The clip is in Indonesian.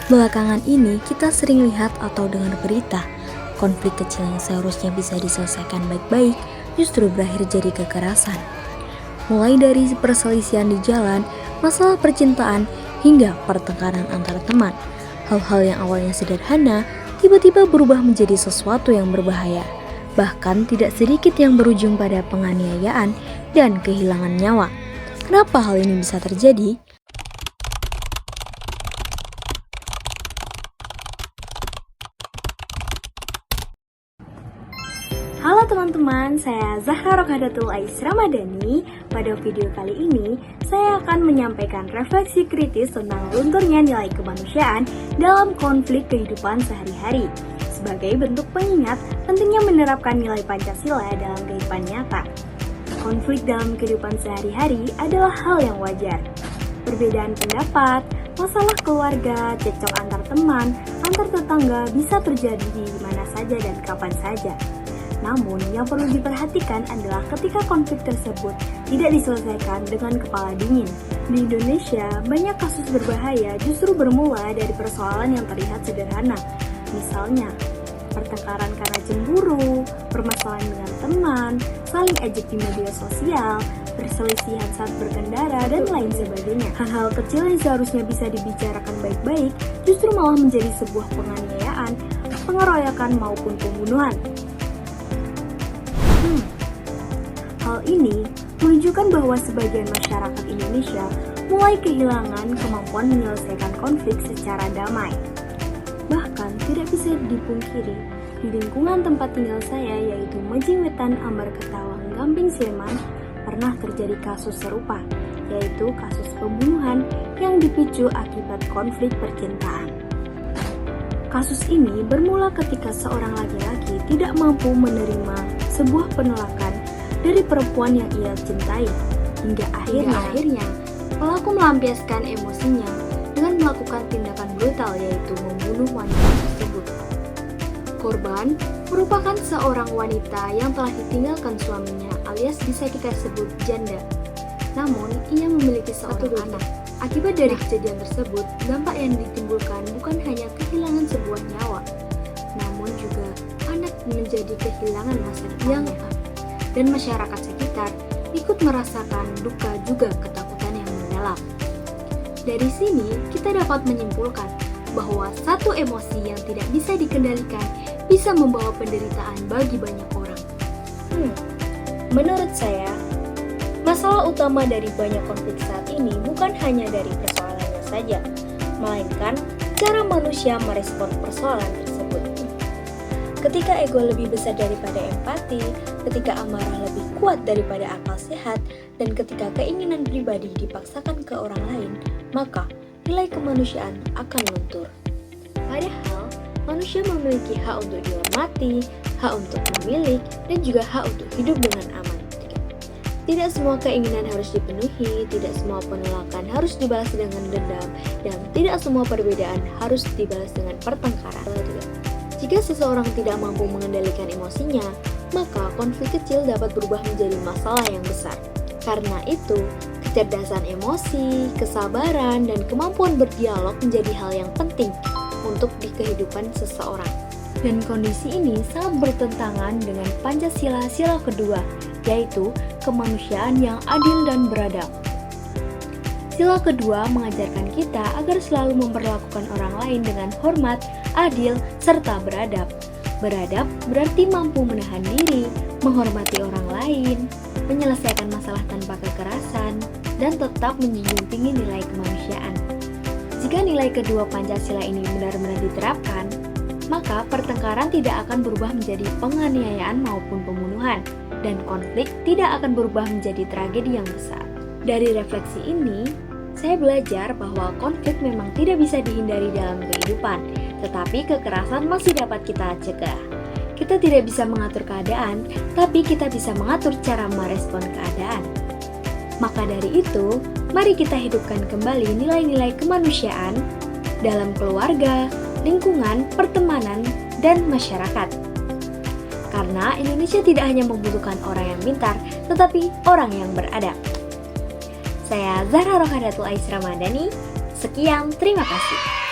Belakangan ini kita sering lihat atau dengar berita, konflik kecil yang seharusnya bisa diselesaikan baik-baik justru berakhir jadi kekerasan. Mulai dari perselisihan di jalan, masalah percintaan, hingga pertengkaran antar teman. Hal-hal yang awalnya sederhana, tiba-tiba berubah menjadi sesuatu yang berbahaya. Bahkan tidak sedikit yang berujung pada penganiayaan dan kehilangan nyawa. Kenapa hal ini bisa terjadi? Halo teman-teman, saya Zahra Rokhadatul Ais Ramadhani. Pada video kali ini, saya akan menyampaikan refleksi kritis tentang lunturnya nilai kemanusiaan dalam konflik kehidupan sehari-hari. Sebagai bentuk pengingat, pentingnya menerapkan nilai Pancasila dalam kehidupan nyata. Konflik dalam kehidupan sehari-hari adalah hal yang wajar. Perbedaan pendapat, masalah keluarga, cekcok antar teman, antar tetangga bisa terjadi di mana saja dan kapan saja. Namun, yang perlu diperhatikan adalah ketika konflik tersebut tidak diselesaikan dengan kepala dingin. Di Indonesia, banyak kasus berbahaya justru bermula dari persoalan yang terlihat sederhana. Misalnya, pertengkaran karena cemburu, permasalahan dengan teman, saling ejek di media sosial, perselisihan saat berkendara, dan lain sebagainya. Hal-hal kecil yang seharusnya bisa dibicarakan baik-baik justru malah menjadi sebuah penganiayaan, pengeroyokan maupun pembunuhan. Hal ini menunjukkan bahwa sebagian masyarakat Indonesia mulai kehilangan kemampuan menyelesaikan konflik secara damai. Bahkan tidak bisa dipungkiri, di lingkungan tempat tinggal saya yaitu Mejing Wetan, Ambar Ketawang, Gamping Sleman, pernah terjadi kasus serupa, yaitu kasus pembunuhan yang dipicu akibat konflik percintaan. Kasus ini bermula ketika seorang laki-laki tidak mampu menerima sebuah penolakan dari perempuan yang ia cintai, hingga akhirnya pelaku melampiaskan emosinya dengan melakukan tindakan brutal, yaitu membunuh wanita tersebut. Korban merupakan seorang wanita yang telah ditinggalkan suaminya alias bisa kita sebut janda. Namun, ia memiliki seorang anak. Akibat dari kejadian tersebut, dampak yang ditimbulkan bukan hanya kehilangan sebuah nyawa, namun juga anak menjadi kehilangan masa depannya. Dan masyarakat sekitar ikut merasakan duka juga ketakutan yang mendalam. Dari sini, kita dapat menyimpulkan bahwa satu emosi yang tidak bisa dikendalikan bisa membawa penderitaan bagi banyak orang. Menurut saya, masalah utama dari banyak konflik saat ini bukan hanya dari persoalannya saja, melainkan cara manusia merespon persoalan tersebut. Ketika ego lebih besar daripada empati, ketika amarah lebih kuat daripada akal sehat, dan ketika keinginan pribadi dipaksakan ke orang lain, maka nilai kemanusiaan akan luntur. Padahal, manusia memiliki hak untuk dihormati, hak untuk memilih, dan juga hak untuk hidup dengan aman. Tidak semua keinginan harus dipenuhi, tidak semua penolakan harus dibalas dengan dendam, dan tidak semua perbedaan harus dibalas dengan pertengkaran. Jika seseorang tidak mampu mengendalikan emosinya, maka konflik kecil dapat berubah menjadi masalah yang besar. Karena itu, kecerdasan emosi, kesabaran, dan kemampuan berdialog menjadi hal yang penting untuk di kehidupan seseorang. Dan kondisi ini sangat bertentangan dengan Pancasila sila kedua, yaitu kemanusiaan yang adil dan beradab. Sila kedua mengajarkan kita agar selalu memperlakukan orang lain dengan hormat, adil, serta beradab. Beradab berarti mampu menahan diri, menghormati orang lain, menyelesaikan masalah tanpa kekerasan, dan tetap menjunjung tinggi nilai kemanusiaan. Jika nilai kedua Pancasila ini benar-benar diterapkan, maka pertengkaran tidak akan berubah menjadi penganiayaan maupun pembunuhan, dan konflik tidak akan berubah menjadi tragedi yang besar. Dari refleksi ini, saya belajar bahwa konflik memang tidak bisa dihindari dalam kehidupan, tetapi kekerasan masih dapat kita cegah. Kita tidak bisa mengatur keadaan, tapi kita bisa mengatur cara merespon keadaan. Maka dari itu, mari kita hidupkan kembali nilai-nilai kemanusiaan dalam keluarga, lingkungan, pertemanan, dan masyarakat. Karena Indonesia tidak hanya membutuhkan orang yang pintar, tetapi orang yang beradab. Saya Zahra Rokhadatul Ais Ramadhani. Sekian, terima kasih.